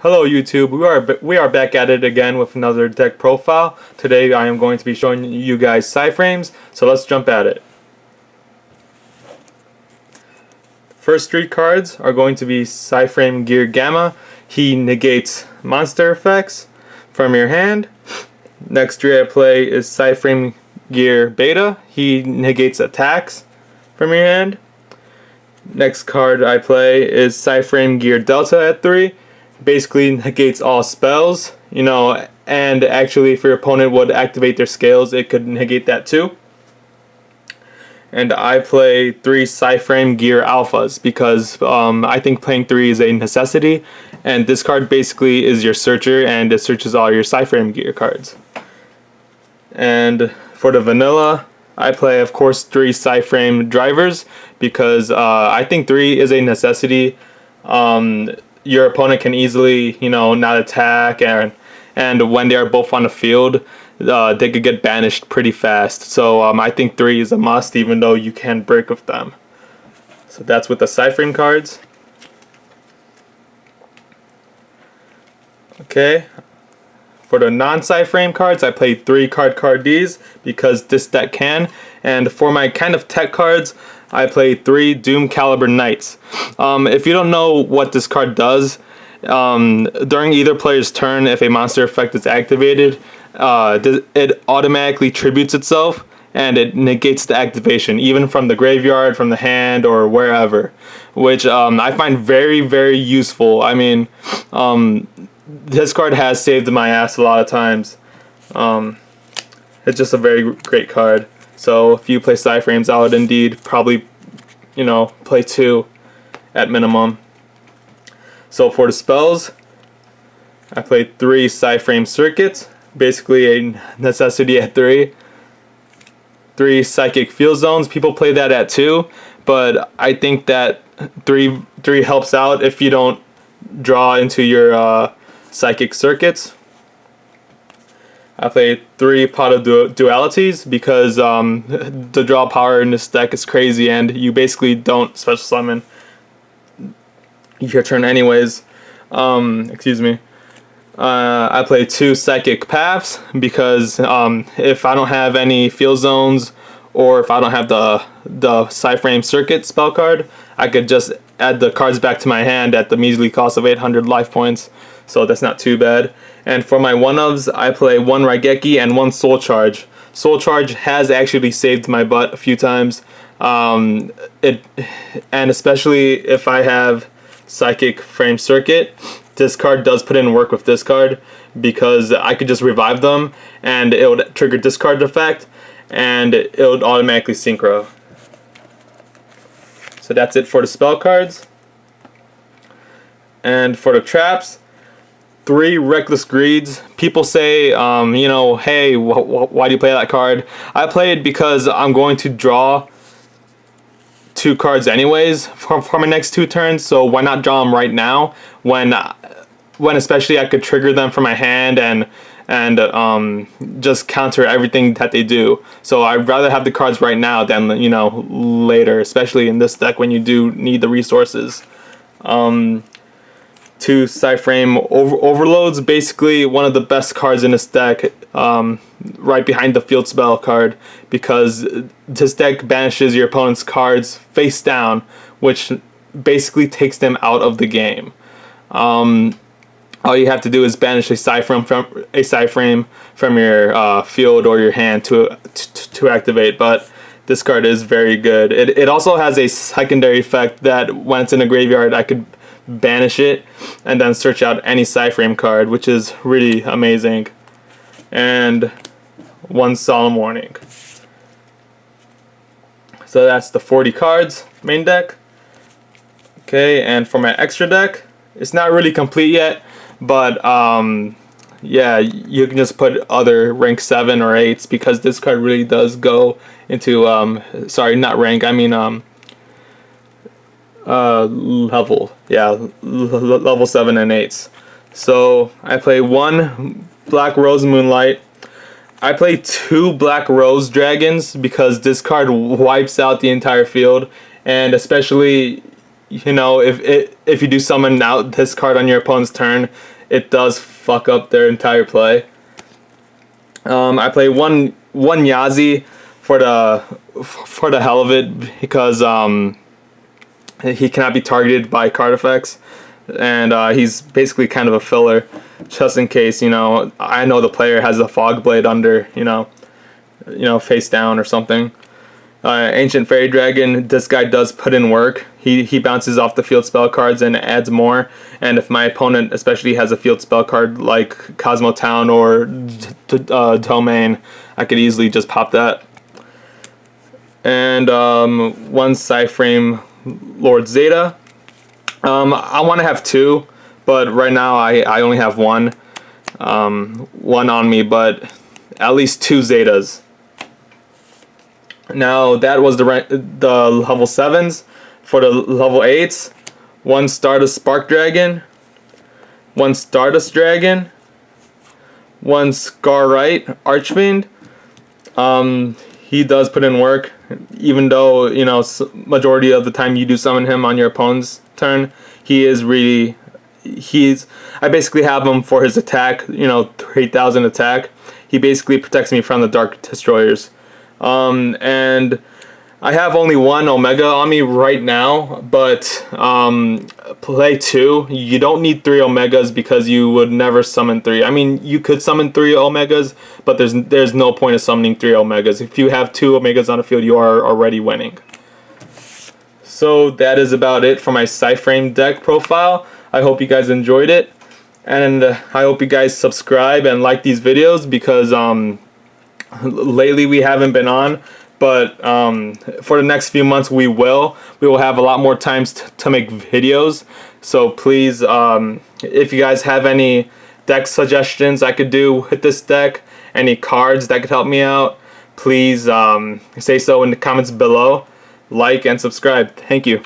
Hello YouTube, we are back at it again with another deck profile. Today I am going to be showing you guys PSY-Frames, so let's jump at it. First three cards are going to be PSY-Frame Gear Gamma. He negates monster effects from your hand. Next three I play is PSY-Frame Gear Beta. He negates attacks from your hand. Next card I play is PSY-Frame Gear Delta at 3. Basically negates all spells, and actually if your opponent would activate their scales, it could negate that too. And I play 3 PSY-Frame Gear Alphas because I think playing 3 is a necessity, and this card basically is your searcher and it searches all your PSY-Frame Gear cards. And for the vanilla, I play of course 3 PSY-Frame Drivers because I think 3 is a necessity. Your opponent can easily, not attack, and when they are both on the field, they could get banished pretty fast. So I think 3 is a must, even though you can break with them. So that's with the PSY-Frame cards. Okay. For the non-PSY-Frame cards, I play 3 card Ds because this deck can. And for my kind of tech cards, I play 3 Doom Caliber Knights. If you don't know what this card does, during either player's turn, if a monster effect is activated, it automatically tributes itself and it negates the activation, even from the graveyard, from the hand, or wherever, which I find very, very useful. I mean, this card has saved my ass a lot of times. It's just a very great card. So if you play PSY-Frames, I would indeed probably, play 2 at minimum. So for the spells, I play 3 PSY-Frame Circuits, basically a necessity at 3. 3 Psychic Field Zones, people play that at 2, but I think that 3 helps out if you don't draw into your Psychic Circuits. I play 3 Pot of Dualities because the draw power in this deck is crazy and you basically don't special summon your turn anyways. Excuse me. I play 2 Psychic Paths because if I don't have any field zones or if I don't have the PSY-Frame Circuit spell card, I could just add the cards back to my hand at the measly cost of 800 life points. So that's not too bad. And for my 1-ofs, I play 1 Raigeki and 1 Soul Charge. Soul Charge has actually saved my butt a few times. And especially if I have Psychic Frame Circuit, this card does put in work with this card because I could just revive them and it would trigger discard effect and it would automatically synchro. So that's it for the spell cards. And for the traps, 3 Reckless Greeds. People say, hey, why do you play that card? I play it because I'm going to draw 2 cards anyways for my next 2 turns, so why not draw them right now when especially I could trigger them from my hand and just counter everything that they do. So I'd rather have the cards right now than later, especially in this deck when you do need the resources. 2 PSY-Frame Overloads, basically one of the best cards in this deck, right behind the field spell card, because this deck banishes your opponent's cards face down, which basically takes them out of the game. All you have to do is banish a PSY-Frame from your field or your hand to activate, but this card is very good. It also has a secondary effect that when it's in a graveyard, I could banish it and then search out any PSY-Frame card, which is really amazing. And 1 Solemn Warning. So that's the 40 cards main deck. Okay, and for my extra deck, it's not really complete yet, but yeah, you can just put other rank 7 or 8s because this card really does go into sorry, not rank, I mean level. Yeah, level 7 and 8s. So I play 1 Black Rose Moonlight. I play 2 Black Rose Dragons because this card wipes out the entire field, and especially if you do summon out this card on your opponent's turn, it does fuck up their entire play. I play one Yazi for the hell of it, because he cannot be targeted by card effects, and he's basically kind of a filler, just in case, you know, I know the player has a fog blade under, you know, face down or something. Ancient Fairy Dragon, this guy does put in work. He bounces off the field spell cards and adds more, and if my opponent especially has a field spell card like Cosmo Town or Domain, I could easily just pop that. And one PSY-Frame Lord Zeta. I want to have two, but right now I only have one. One on me, but at least two Zetas. Now that was the level 7s. For the level 8s, one Stardust Spark Dragon, one Stardust Dragon, one Scarrite Archfiend. He does put in work, even though, you know, majority of the time you do summon him on your opponent's turn. I basically have him for his attack, you know, 3,000 attack. He basically protects me from the Dark Destroyers. And I have only one Omega on me right now, but play two. You don't need 3 Omegas because you would never summon 3. I mean, you could summon 3 Omegas, but there's no point of summoning 3 Omegas. If you have 2 Omegas on the field, you are already winning. So that is about it for my PSY-Frame deck profile. I hope you guys enjoyed it, and I hope you guys subscribe and like these videos, because lately we haven't been on, but for the next few months we will have a lot more times to make videos. So please, if you guys have any deck suggestions I could do with this deck, any cards that could help me out, please say so in the comments below. Like and subscribe. Thank you.